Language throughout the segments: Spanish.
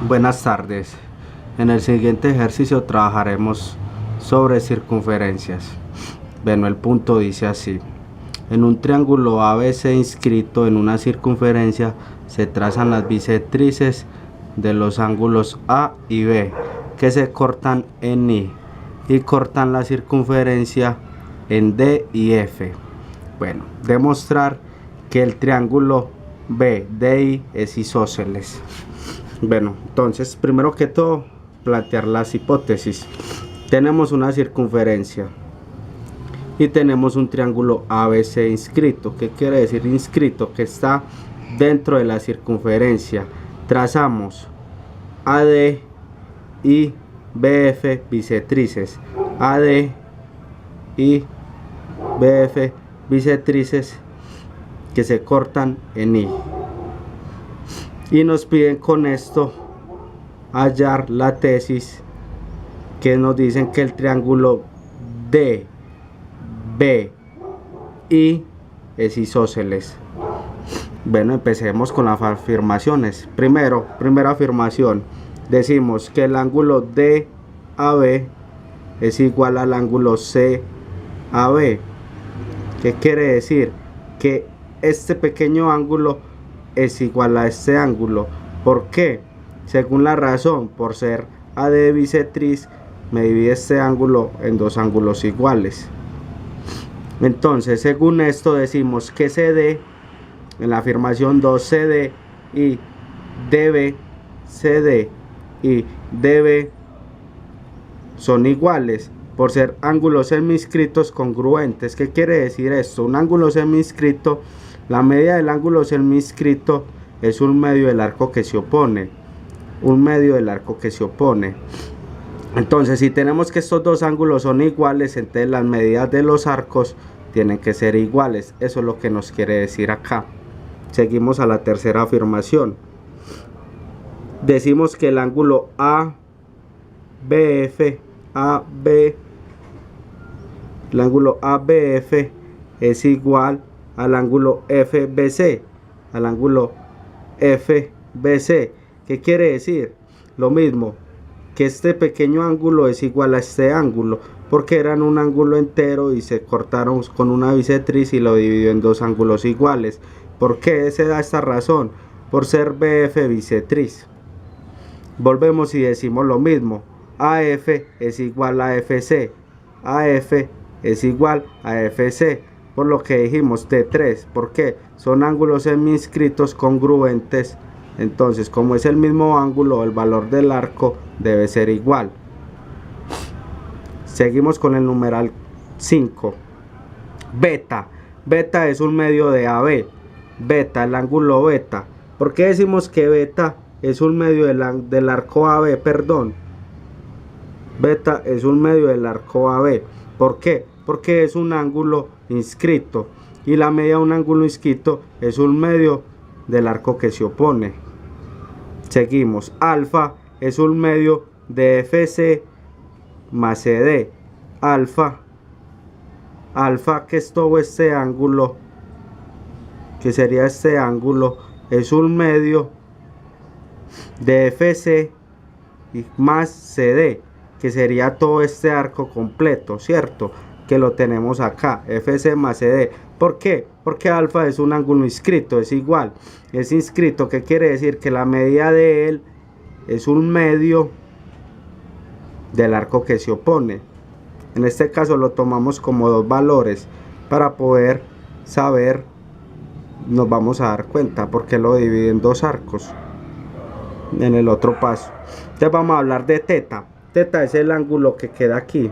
Buenas tardes. En el siguiente ejercicio trabajaremos sobre circunferencias. Bueno, el punto dice así. En un triángulo ABC inscrito en una circunferencia se trazan las bisectrices de los ángulos A y B que se cortan en I y cortan la circunferencia en D y F. Bueno, demostrar que el triángulo BDI es isósceles. Bueno, entonces primero que todo plantear las hipótesis. Tenemos una circunferencia y tenemos un triángulo ABC inscrito. ¿Qué quiere decir inscrito? Que está dentro de la circunferencia. Trazamos AD y BF bisectrices. AD y BF bisectrices que se cortan en I. Y nos piden con esto hallar la tesis que nos dicen que el triángulo DBI es isósceles. Bueno, empecemos con las afirmaciones. Primera afirmación, decimos que el ángulo DAB es igual al ángulo CAB. ¿Qué quiere decir? Que este pequeño ángulo es igual a este ángulo. ¿Por qué? Según la razón, por ser AD bisectriz, me divide este ángulo en dos ángulos iguales. Entonces, según esto, decimos que CD, en la afirmación 2, CD y DB, CD y DB son iguales por ser ángulos seminscritos congruentes. ¿Qué quiere decir esto? Un ángulo seminscrito, la media del ángulo seminscrito es un medio del arco que se opone. Un medio del arco que se opone. Entonces, si tenemos que estos dos ángulos son iguales, entonces las medidas de los arcos tienen que ser iguales. Eso es lo que nos quiere decir acá. Seguimos a la tercera afirmación. Decimos que el ángulo ABF es igual al ángulo FBC, al ángulo FBC. ¿Qué quiere decir? Lo mismo, que este pequeño ángulo es igual a este ángulo, porque eran un ángulo entero y se cortaron con una bisectriz y lo dividió en dos ángulos iguales. ¿Por qué se da esta razón? Por ser BF bisectriz. Volvemos y decimos lo mismo. AF es igual a FC. AF es igual a FC. Por lo que dijimos T3. ¿Por qué? Son ángulos seminscritos congruentes. Entonces, como es el mismo ángulo, el valor del arco debe ser igual. Seguimos con el numeral 5. Beta. Beta es un medio de AB. Beta, el ángulo beta. ¿Por qué decimos que beta es un medio del arco AB? Perdón. Beta es un medio del arco AB. ¿Por qué? Porque es un ángulo inscrito. Y la media de un ángulo inscrito es un medio del arco que se opone. Seguimos. Alfa es un medio de FC más CD. Alfa que es todo este ángulo, que sería este ángulo, es un medio de FC más CD, que sería todo este arco completo, ¿cierto? Que lo tenemos acá, FC más CD. ¿Por qué? Porque alfa es un ángulo inscrito, es igual. Es inscrito, ¿qué quiere decir? Que la medida de él es un medio del arco que se opone. En este caso lo tomamos como dos valores para poder saber, nos vamos a dar cuenta porque lo divide en dos arcos en el otro paso. Entonces vamos a hablar de teta. Teta es el ángulo que queda aquí,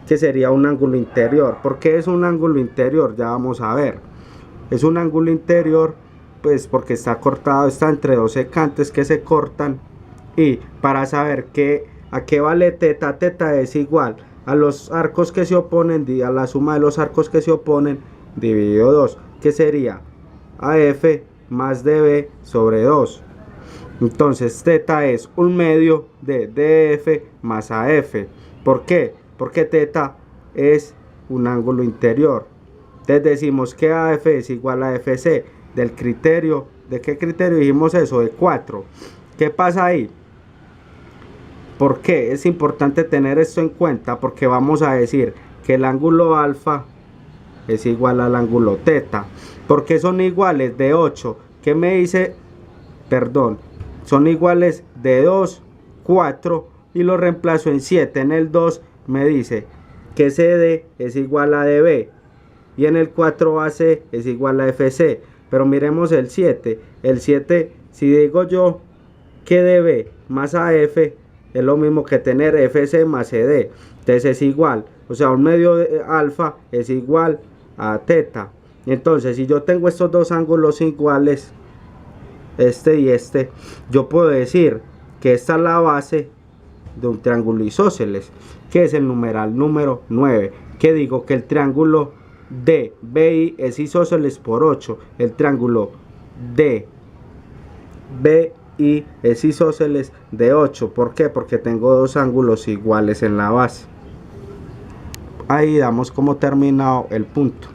que sería un ángulo interior. ¿Por qué es un ángulo interior? Ya vamos a ver. Es un ángulo interior pues porque está cortado, está entre dos secantes que se cortan. Y para saber a qué vale teta, teta es igual a los arcos que se oponen, a la suma de los arcos que se oponen dividido 2, que sería AF más DB sobre 2. Entonces teta es un medio de DF más AF. ¿Por qué? Porque teta es un ángulo interior. Entonces decimos que AF es igual a FC. Del criterio, ¿de qué criterio dijimos eso? De 4. ¿Qué pasa ahí? ¿Por qué? Es importante tener esto en cuenta porque vamos a decir que el ángulo alfa es igual al ángulo teta. ¿Por qué son iguales? De 8. ¿Qué me dice? Perdón. Son iguales de 2, 4 y lo reemplazo en 7. En el 2 me dice que CD es igual a DB y en el 4AC es igual a FC. Pero miremos el 7. El 7, si digo yo que DB más AF es lo mismo que tener FC más CD. Entonces es igual. O sea, un medio de alfa es igual a teta. Entonces, si yo tengo estos dos ángulos iguales, este y este, yo puedo decir que esta es la base de un triángulo isósceles, que es el numeral número 9. Que digo que el triángulo DBI es isósceles por 8. El triángulo DBI es isósceles de 8. ¿Por qué? Porque tengo dos ángulos iguales en la base. Ahí damos como terminado el punto.